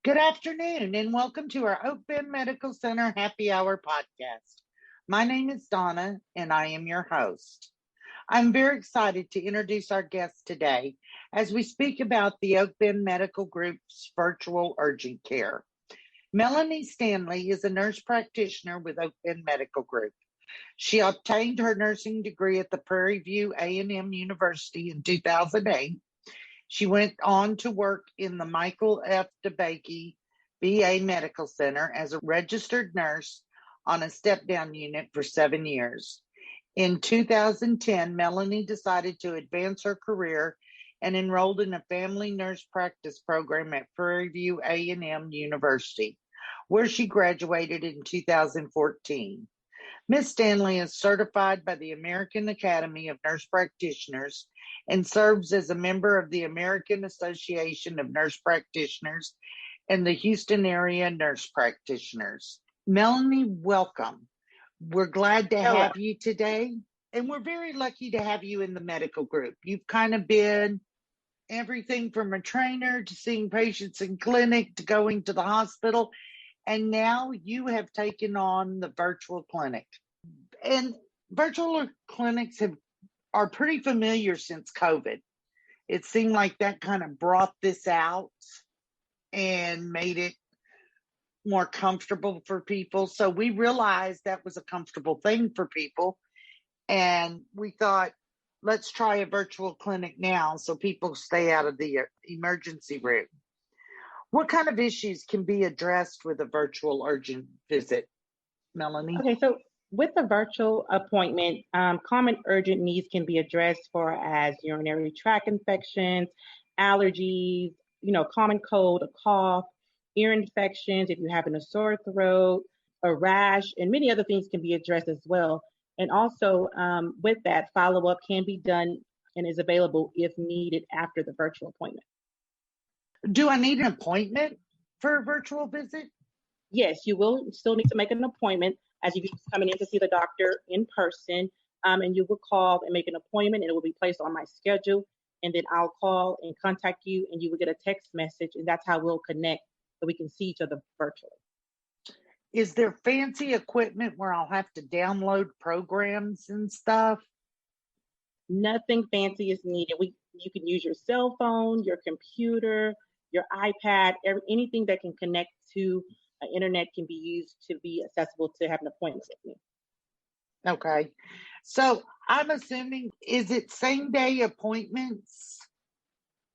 Good afternoon, and welcome to our OakBend Medical Center Happy Hour podcast. My name is Donna, and I am your host. I'm very excited to introduce our guest today as we speak about the OakBend Medical Group's virtual urgent care. Melanie Stanley is a nurse practitioner with OakBend Medical Group. She obtained her nursing degree at the Prairie View A&M University in 2008. She went on to work in the Michael F. DeBakey VA Medical Center as a registered nurse on a step-down unit for 7 years. In 2010, Melanie decided to advance her career and enrolled in a family nurse practice program at Prairie View A&M University, where she graduated in 2014. Ms. Stanley is certified by the American Academy of Nurse Practitioners and serves as a member of the American Association of Nurse Practitioners and the Houston Area Nurse Practitioners. Melanie, welcome. We're glad to have you today, and we're very lucky to have you in the medical group. You've kind of been everything from a trainer to seeing patients in clinic to going to the hospital, and now you have taken on the virtual clinic. And virtual clinics are pretty familiar since COVID. It seemed like that kind of brought this out and made it more comfortable for people. So we realized that was a comfortable thing for people. And we thought, let's try a virtual clinic now so people stay out of the emergency room. What kind of issues can be addressed with a virtual urgent visit, Melanie? Okay, so with the virtual appointment, common urgent needs can be addressed for as urinary tract infections, allergies, common cold, a cough, ear infections, if you're having a sore throat, a rash, and many other things can be addressed as well. And also with that, follow-up can be done and is available if needed after the virtual appointment. Do I need an appointment for a virtual visit? Yes, you will still need to make an appointment as you're coming in to see the doctor in person. And you will call and make an appointment, and it will be placed on my schedule. And then I'll call and contact you, and you will get a text message, and that's how we'll connect so we can see each other virtually. Is there fancy equipment where I'll have to download programs and stuff? Nothing fancy is needed. You can use your cell phone, your computer, your iPad, anything that can connect to the internet can be used to be accessible to have an appointment with me. Okay. So I'm assuming, is it same day appointments?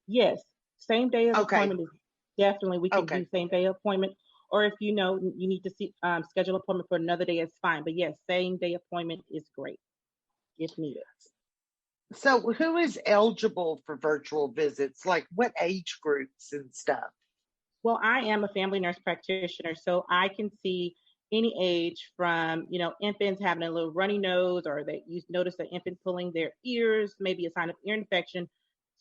Yes. Same day appointment is definitely, we can do same day appointment. Or if you need to schedule an appointment for another day, it's fine. But yes, same day appointment is great if needed. So who is eligible for virtual visits? Like what age groups and stuff? Well, I am a family nurse practitioner, so I can see any age from, infants having a little runny nose, or that you notice an infant pulling their ears, maybe a sign of ear infection,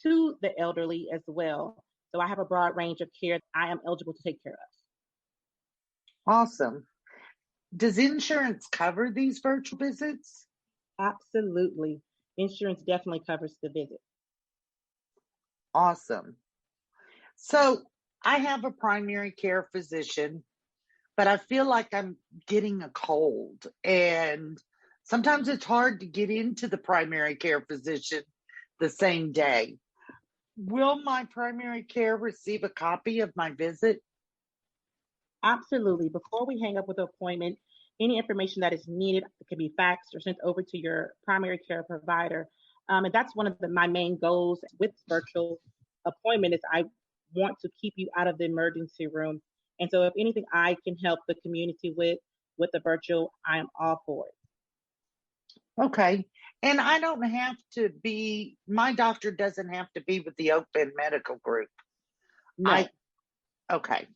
to the elderly as well. So I have a broad range of care I am eligible to take care of. Awesome. Does insurance cover these virtual visits? Absolutely. Insurance definitely covers the visit. Awesome. So I have a primary care physician, but I feel like I'm getting a cold, and sometimes it's hard to get into the primary care physician the same day. Will my primary care receive a copy of my visit? Absolutely. Before we hang up with the appointment, any information that is needed can be faxed or sent over to your primary care provider. And that's one of my main goals with virtual appointment is I want to keep you out of the emergency room. And so if anything I can help the community with the virtual, I am all for it. Okay. And I don't have to be, my doctor doesn't have to be with the OakBend Medical Group. No. Okay.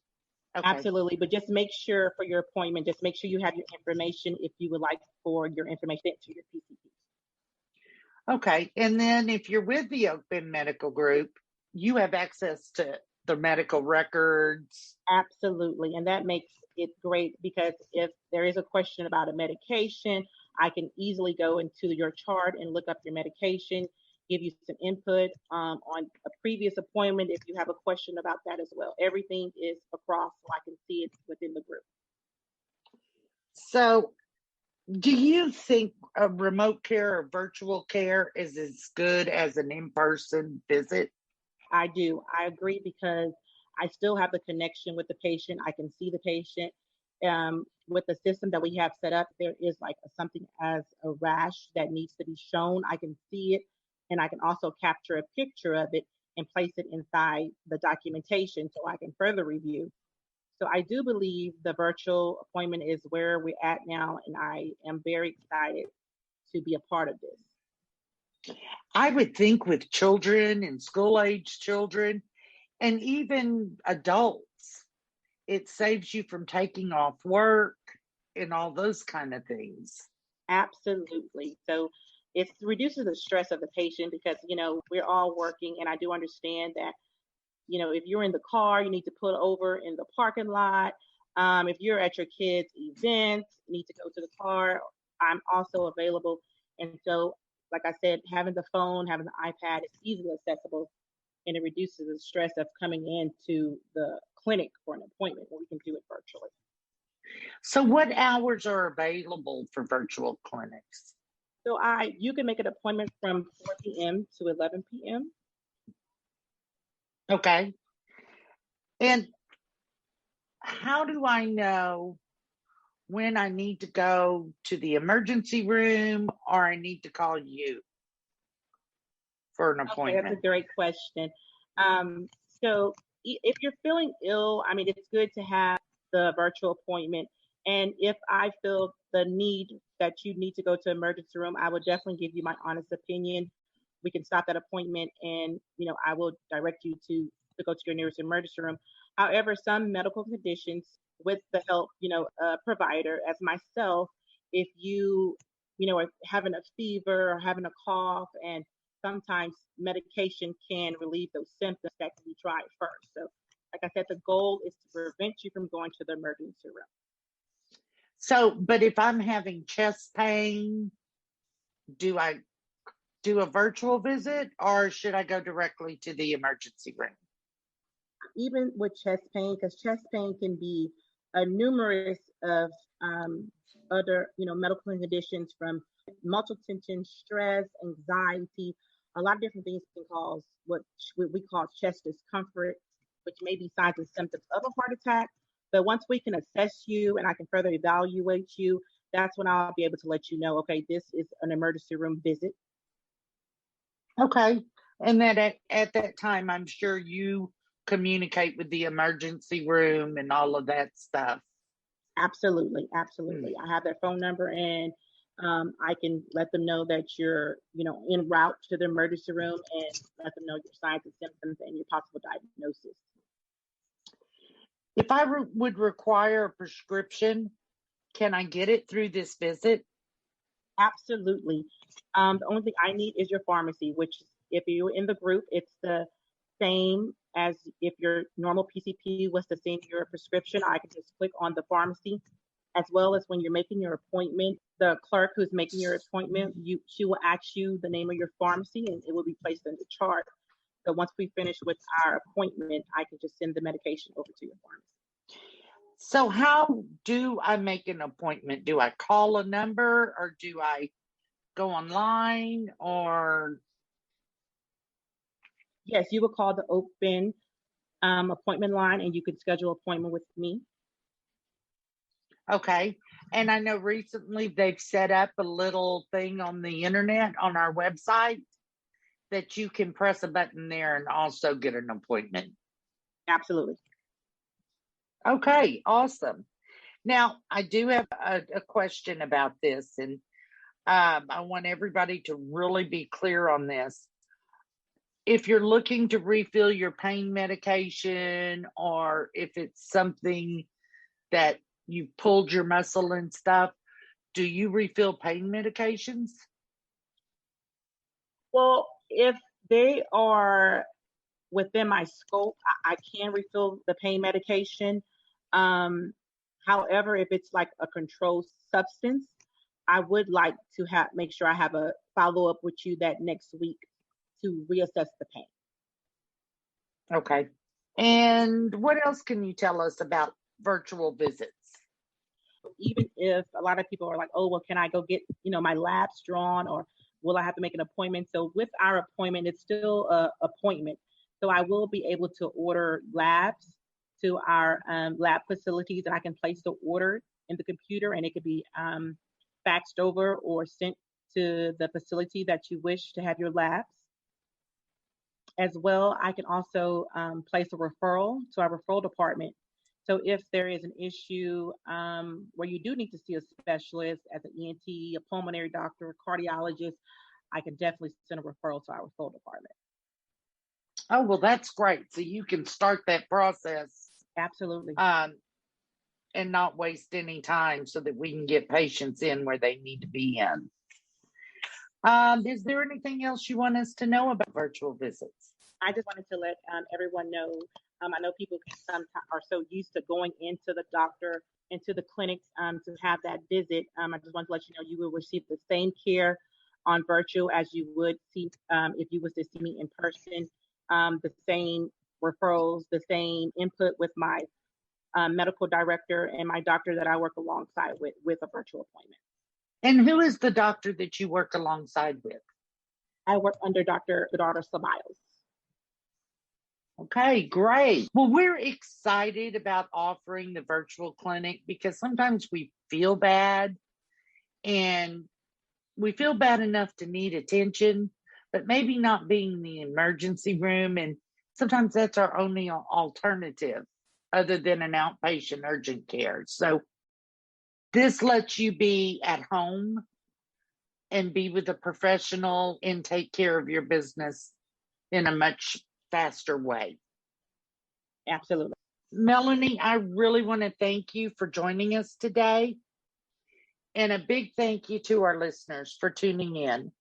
Absolutely. But just make sure for your appointment, just make sure you have your information if you would like for your information to your PCP. Okay. And then if you're with the OakBend Medical Group, you have access to the medical records. Absolutely. And that makes it great because if there is a question about a medication, I can easily go into your chart and look up your medication. give you some input on a previous appointment if you have a question about that as well. Everything is across so I can see it within the group. So, do you think a remote care or virtual care is as good as an in-person visit? I do. I agree because I still have the connection with the patient. I can see the patient. With the system that we have set up, there is like something as a rash that needs to be shown. I can see it, and I can also capture a picture of it and place it inside the documentation so I can further review. So I do believe the virtual appointment is where we're at now, and I am very excited to be a part of this. I would think with children and school age children and even adults, it saves you from taking off work and all those kind of things. Absolutely. So it reduces the stress of the patient because, we're all working, and I do understand that, if you're in the car, you need to pull over in the parking lot. If you're at your kids' events, you need to go to the car. I'm also available. And so, like I said, having the phone, having the iPad is easily accessible, and it reduces the stress of coming into the clinic for an appointment where we can do it virtually. So, what hours are available for virtual clinics? So you can make an appointment from 4 p.m. to 11 p.m. Okay. And how do I know when I need to go to the emergency room or I need to call you for an appointment? Okay, that's a great question. So if you're feeling ill, I mean, it's good to have the virtual appointment. And if I feel the need that you need to go to emergency room, I would definitely give you my honest opinion. We can stop that appointment, and I will direct you to go to your nearest emergency room. However, some medical conditions, with the help, provider as myself, if you are having a fever or having a cough, and sometimes medication can relieve those symptoms, that can be tried first. So, like I said, the goal is to prevent you from going to the emergency room. So, but if I'm having chest pain, do I do a virtual visit or should I go directly to the emergency room? Even with chest pain, because chest pain can be a numerous of other, medical conditions, from multiple tension, stress, anxiety. A lot of different things can cause what we call chest discomfort, which may be signs and symptoms of a heart attack. But once we can assess you and I can further evaluate you, that's when I'll be able to let you know, okay, this is an emergency room visit. Okay. And then at that time, I'm sure you communicate with the emergency room and all of that stuff. Absolutely. Absolutely. I have their phone number, and I can let them know that you're, en route to the emergency room, and let them know your signs and symptoms and your possible diagnosis. If I would require a prescription, can I get it through this visit? Absolutely. The only thing I need is your pharmacy, which, if you're in the group, it's the same as if your normal PCP was to send your prescription. I can just click on the pharmacy, as well as when you're making your appointment, the clerk who's making your appointment, she will ask you the name of your pharmacy, and it will be placed in the chart. So once we finish with our appointment, I can just send the medication over to your pharmacy. So how do I make an appointment? Do I call a number or do I go online or? Yes, you will call the OakBend appointment line, and you can schedule an appointment with me. Okay. And I know recently they've set up a little thing on the internet on our website that you can press a button there and also get an appointment. Absolutely. Okay, awesome. Now, I do have a question about this, and I want everybody to really be clear on this. If you're looking to refill your pain medication, or if it's something that you pulled your muscle and stuff, do you refill pain medications? Well, if they are within my scope, I can refill the pain medication. However, if it's like a controlled substance, I would like to make sure I have a follow up with you that next week to reassess the pain. Okay. And what else can you tell us about virtual visits? Even if a lot of people are like, oh, well, can I go get, my labs drawn, or will I have to make an appointment? So with our appointment, it's still a appointment. So I will be able to order labs to our lab facilities, and I can place the order in the computer, and it could be faxed over or sent to the facility that you wish to have your labs. As well, I can also place a referral to our referral department. So if there is an issue where you do need to see a specialist as an ENT, a pulmonary doctor, a cardiologist, I can definitely send a referral to our referral department. Oh, well, that's great. So you can start that process. Absolutely. And not waste any time so that we can get patients in where they need to be in. Is there anything else you want us to know about virtual visits? I just wanted to let everyone know. I know people sometimes are so used to going into the doctor, into the clinics to have that visit. I just wanted to let you know you will receive the same care on virtual as you would see if you was to see me in person. The same referrals, the same input with my medical director and my doctor that I work alongside with a virtual appointment. And who is the doctor that you work alongside with? I work under Dr. Slamiles. Okay, great. Well, we're excited about offering the virtual clinic because sometimes we feel bad, and we feel bad enough to need attention, but maybe not being in the emergency room. And sometimes that's our only alternative other than an outpatient urgent care. So this lets you be at home and be with a professional and take care of your business in a much faster way. Absolutely. Melanie, I really want to thank you for joining us today. And a big thank you to our listeners for tuning in.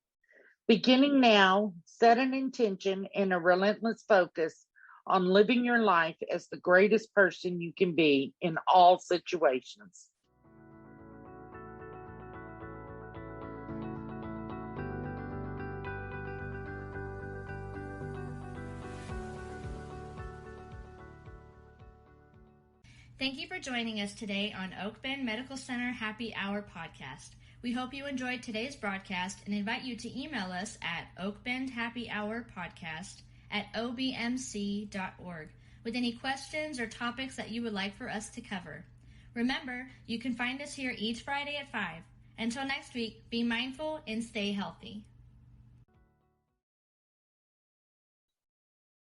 Beginning now, set an intention and a relentless focus on living your life as the greatest person you can be in all situations. Thank you for joining us today on OakBend Medical Center Happy Hour podcast. We hope you enjoyed today's broadcast and invite you to email us at oakbendhappyhourpodcast@obmc.org with any questions or topics that you would like for us to cover. Remember, you can find us here each Friday at 5. Until next week, be mindful and stay healthy.